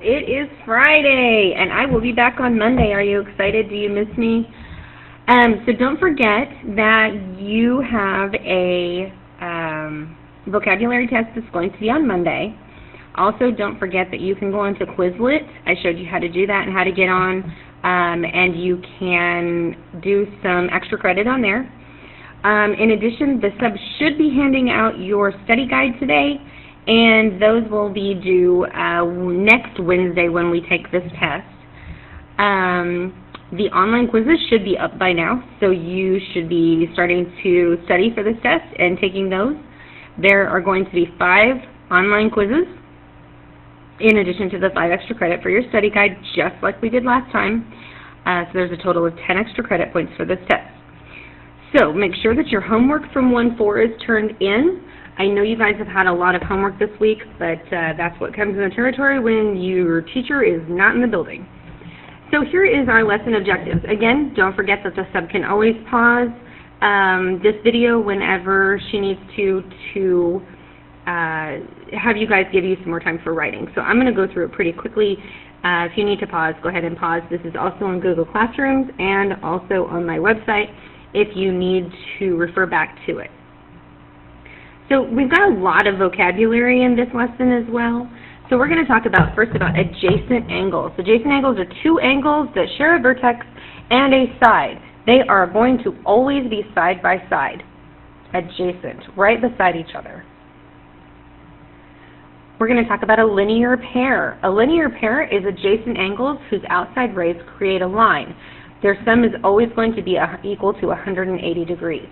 It is Friday, and I will be back on Monday. Are you excited? Do you miss me? So don't forget that you have a vocabulary test that's going to be on Monday. Also, don't forget that you can go into Quizlet. I showed you how to do that and how to get on, and you can do some extra credit on there. In addition, the sub should be handing out your study guide today, and those will be due next Wednesday when we take this test. The online quizzes should be up by now, so you should be starting to study for this test and taking those. There are going to be 5 online quizzes, in addition to the 5 extra credit for your study guide, just like we did last time. So there's a total of 10 extra credit points for this test. So make sure that your homework from 1-4 is turned in. I know you guys have had a lot of homework this week, but that's what comes in the territory when your teacher is not in the building. So here is our lesson objectives. Again, don't forget that the sub can always pause this video whenever she needs to have you guys give you some more time for writing. So I'm going to go through it pretty quickly. If you need to pause, go ahead and pause. This is also on Google Classrooms and also on my website if you need to refer back to it. So we've got a lot of vocabulary in this lesson as well. So we're going to talk first about adjacent angles. Adjacent angles are 2 angles that share a vertex and a side. They are going to always be side by side, adjacent, right beside each other. We're going to talk about a linear pair. A linear pair is adjacent angles whose outside rays create a line. Their sum is always going to be equal to 180 degrees.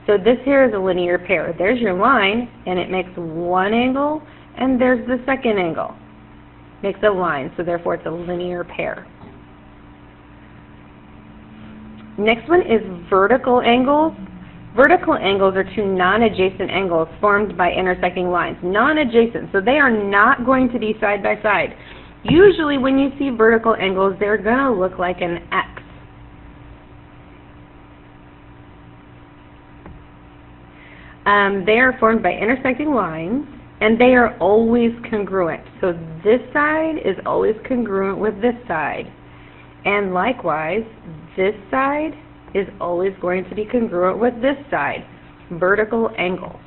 So this here is a linear pair. There's your line, and it makes one angle, and there's the second angle. Makes a line, so therefore it's a linear pair. Next one is vertical angles. Vertical angles are 2 non-adjacent angles formed by intersecting lines. Non-adjacent, so they are not going to be side by side. Usually when you see vertical angles, they're going to look like an X. They are formed by intersecting lines, and they are always congruent. So this side is always congruent with this side. And likewise, this side is always going to be congruent with this side. Vertical angles.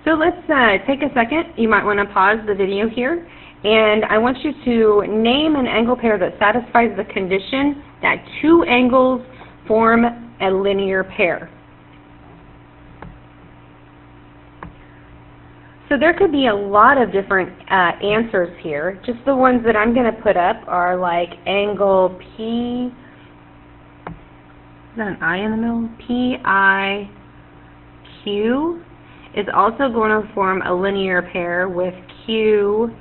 So let's take a second. You might want to pause the video here, and I want you to name an angle pair that satisfies the condition that 2 angles form a linear pair. So there could be a lot of different answers here. Just the ones that I'm going to put up are like angle P, is that an I in the middle? PIQ is also going to form a linear pair with QIS.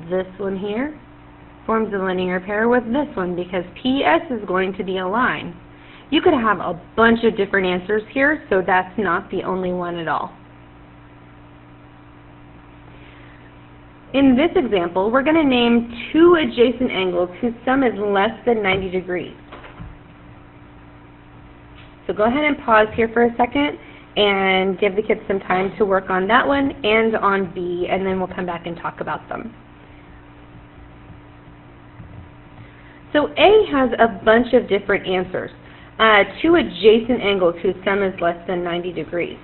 This one here forms a linear pair with this one because PS is going to be a line. You could have a bunch of different answers here, so that's not the only one at all. In this example, we're going to name 2 adjacent angles whose sum is less than 90 degrees. So go ahead and pause here for a second and give the kids some time to work on that one and on B, and then we'll come back and talk about them. So A has a bunch of different answers. 2 adjacent angles whose sum is less than 90 degrees.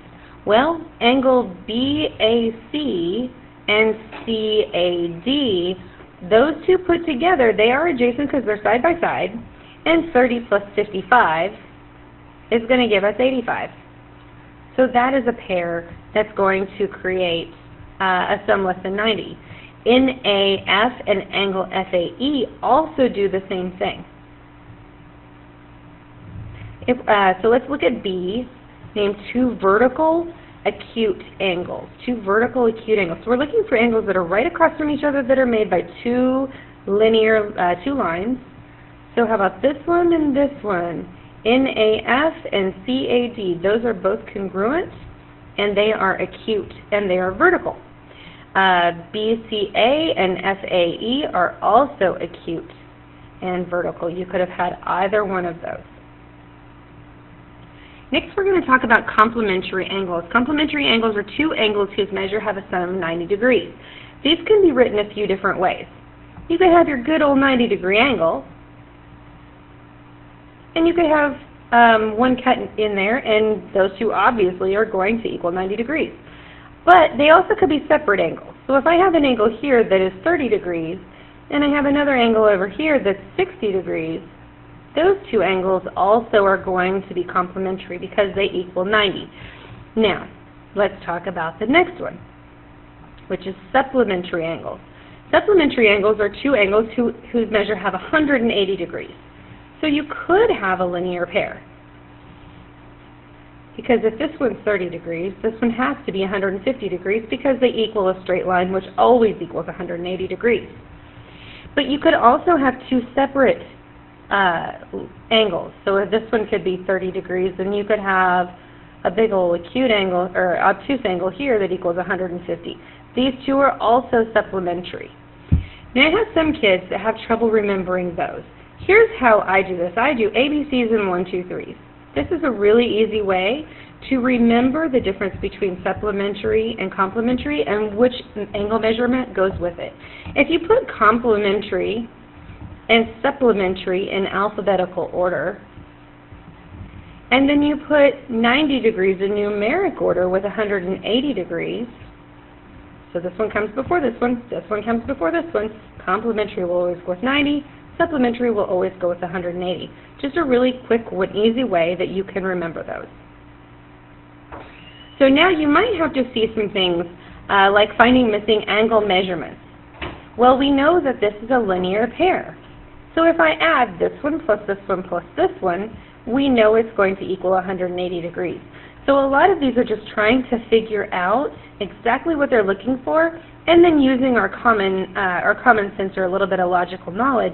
Well, angle BAC and CAD, those 2 put together, they are adjacent because they're side by side, and 30 plus 55 is going to give us 85. So that is a pair that's going to create a sum less than 90. NAF and angle FAE also do the same thing. So let's look at B, name 2 vertical acute angles. 2 vertical acute angles. So we're looking for angles that are right across from each other that are made by 2 lines. So how about this one and this one? NAF and CAD. Those are both congruent, and they are acute, and they are vertical. BCA and FAE are also acute and vertical. You could have had either one of those. Next, we're going to talk about complementary angles. Complementary angles are two angles whose measure have a sum of 90 degrees. These can be written a few different ways. You could have your good old 90-degree angle, and you could have one cut in there, and those two obviously are going to equal 90 degrees. But they also could be separate angles. So if I have an angle here that is 30 degrees, and I have another angle over here that's 60 degrees, those two angles also are going to be complementary because they equal 90. Now, let's talk about the next one, which is supplementary angles. Supplementary angles are two angles whose measure have 180 degrees. So you could have a linear pair. Because if this one's 30 degrees, this one has to be 150 degrees because they equal a straight line, which always equals 180 degrees. But you could also have two separate angles. So if this one could be 30 degrees, then you could have a big old acute angle or obtuse angle here that equals 150. These two are also supplementary. Now I have some kids that have trouble remembering those. Here's how I do this. I do ABCs and 1, 2, 3s. This is a really easy way to remember the difference between supplementary and complementary and which angle measurement goes with it. If you put complementary and supplementary in alphabetical order, and then you put 90 degrees in numeric order with 180 degrees, so this one comes before this one comes before this one, complementary will always go with 90, supplementary will always go with 180. Just a really quick and easy way that you can remember those. So now you might have to see some things like finding missing angle measurements. Well, we know that this is a linear pair. So if I add this one plus this one plus this one, we know it's going to equal 180 degrees. So a lot of these are just trying to figure out exactly what they're looking for and then using our common sense or a little bit of logical knowledge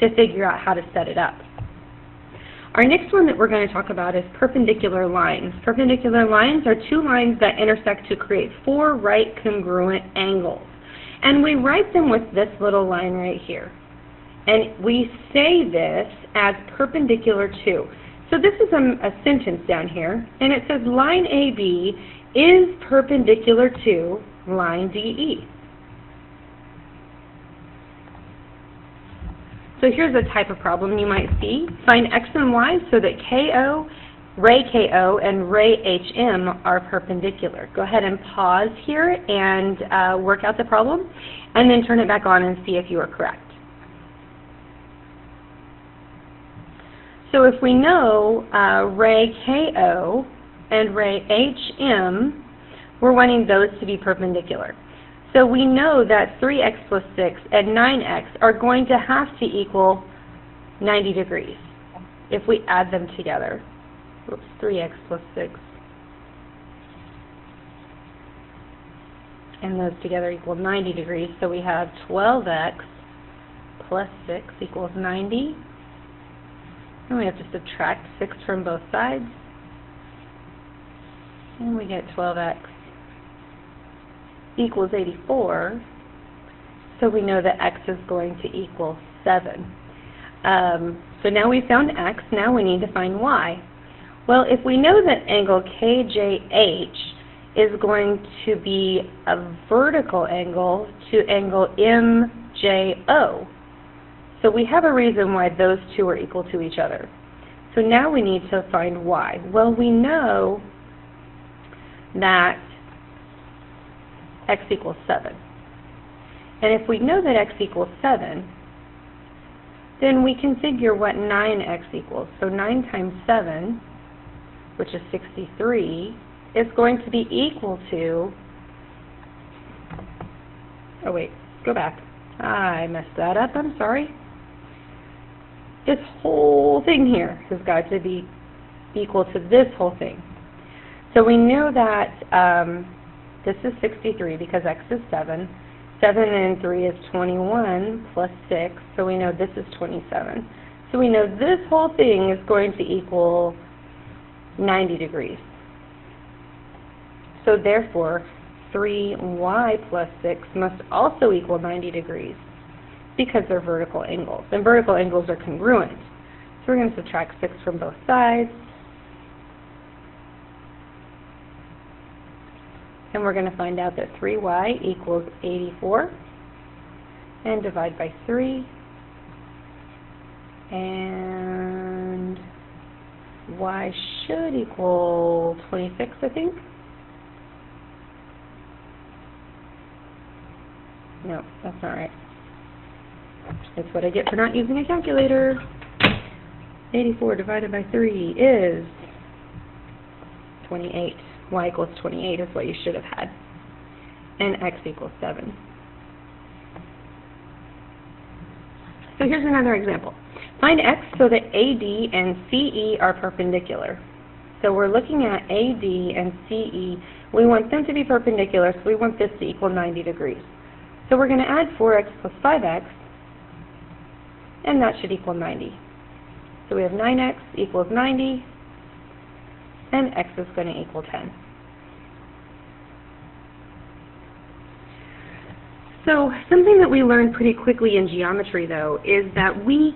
to figure out how to set it up. Our next one that we're going to talk about is perpendicular lines. Perpendicular lines are two lines that intersect to create four right congruent angles. And we write them with this little line right here. And we say this as perpendicular to. So this is a sentence down here, and it says line AB is perpendicular to line DE. So here's a type of problem you might see. Find x and y so that ray KO, and ray HM are perpendicular. Go ahead and pause here and work out the problem, and then turn it back on and see if you are correct. So if we know ray KO and ray HM, we're wanting those to be perpendicular. So we know that 3x plus 6 and 9x are going to have to equal 90 degrees if we add them together. Oops, 3x plus 6. And those together equal 90 degrees. So we have 12x plus 6 equals 90. And we have to subtract 6 from both sides. And we get 12x equals 84. So we know that x is going to equal 7. So now we found x. Now we need to find y. Well, if we know that angle KJH is going to be a vertical angle to angle MJO, so we have a reason why those two are equal to each other. So now we need to find y. Well, we know that x equals 7. And if we know that x equals 7, then we can figure what 9x equals. So 9 times 7, which is 63, is going to be equal to, oh wait, go back. I messed that up, I'm sorry. This whole thing here has got to be equal to this whole thing. So we know that this is 63 because x is 7. 7 and 3 is 21 plus 6, so we know this is 27. So we know this whole thing is going to equal 90 degrees. So therefore, 3y plus 6 must also equal 90 degrees because they're vertical angles. And vertical angles are congruent. So we're going to subtract 6 from both sides. And we're going to find out that 3y equals 84. And divide by 3. And y should equal 26, I think. No, that's not right. That's what I get for not using a calculator. 84 divided by 3 is 28. Y equals 28 is what you should have had. And x equals 7. So here's another example. Find x so that AD and CE are perpendicular. So we're looking at AD and CE. We want them to be perpendicular, so we want this to equal 90 degrees. So we're going to add 4x plus 5x, and that should equal 90. So we have 9x equals 90, and x is going to equal 10. So something that we learned pretty quickly in geometry, though, is that we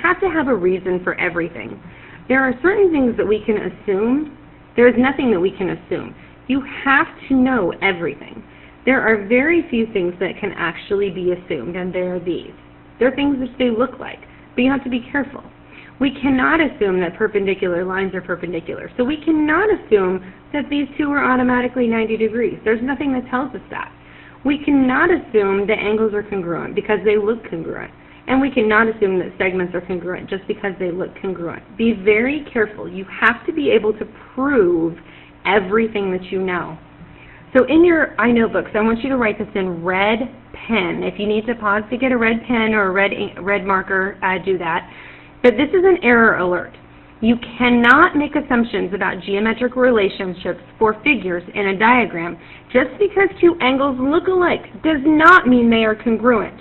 have to have a reason for everything. There are certain things that we can assume. There is nothing that we can assume. You have to know everything. There are very few things that can actually be assumed, and there are these. They're things that they look like, but you have to be careful. We cannot assume that perpendicular lines are perpendicular. So we cannot assume that these two are automatically 90 degrees. There's nothing that tells us that. We cannot assume that angles are congruent because they look congruent. And we cannot assume that segments are congruent just because they look congruent. Be very careful. You have to be able to prove everything that you know. So in your iNotebooks, I want you to write this in red pen. If you need to pause to get a red pen or a red marker, do that. But this is an error alert. You cannot make assumptions about geometric relationships for figures in a diagram. Just because two angles look alike does not mean they are congruent.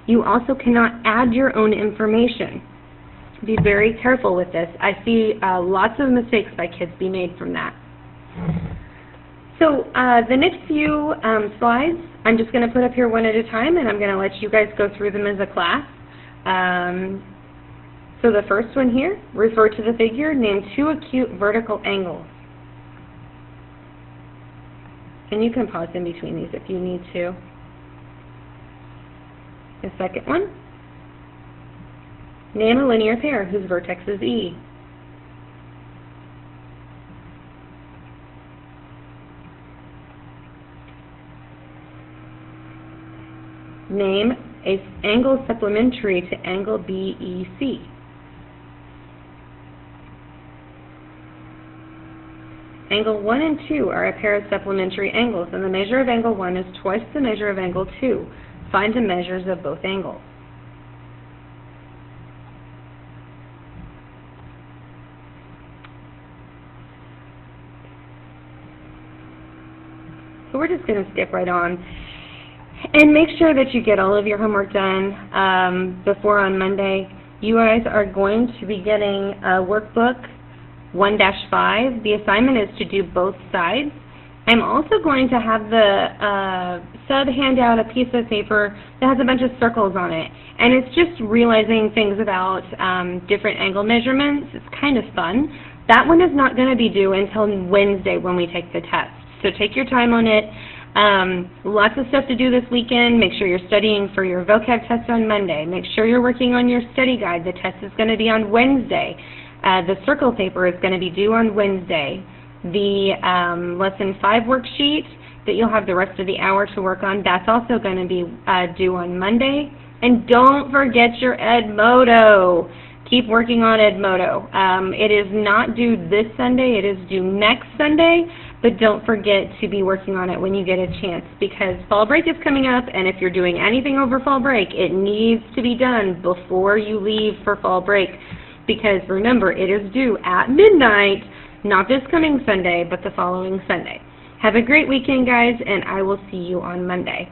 You also cannot add your own information. Be very careful with this. I see lots of mistakes by kids be made from that. So the next few slides, I'm just going to put up here one at a time, and I'm going to let you guys go through them as a class. So the first one here, refer to the figure, name two acute vertical angles. And you can pause in between these if you need to. The second one, name a linear pair whose vertex is E. Name an angle supplementary to angle BEC. Angle 1 and 2 are a pair of supplementary angles, and the measure of angle 1 is twice the measure of angle 2. Find the measures of both angles. So we're just going to skip right on. And make sure that you get all of your homework done before on Monday. You guys are going to be getting a workbook 1-5. The assignment is to do both sides. I'm also going to have the sub hand out a piece of paper that has a bunch of circles on it. And it's just realizing things about different angle measurements. It's kind of fun. That one is not going to be due until Wednesday when we take the test. So take your time on it. Lots of stuff to do this weekend. Make sure you're studying for your vocab test on Monday. Make sure you're working on your study guide. The test is going to be on Wednesday. The circle paper is going to be due on Wednesday. The Lesson 5 worksheet that you'll have the rest of the hour to work on, that's also going to be due on Monday. And don't forget your Edmodo. Keep working on Edmodo. It is not due this Sunday. It is due next Sunday. But don't forget to be working on it when you get a chance, because fall break is coming up, and if you're doing anything over fall break, it needs to be done before you leave for fall break, because remember, it is due at midnight, not this coming Sunday, but the following Sunday. Have a great weekend, guys, and I will see you on Monday.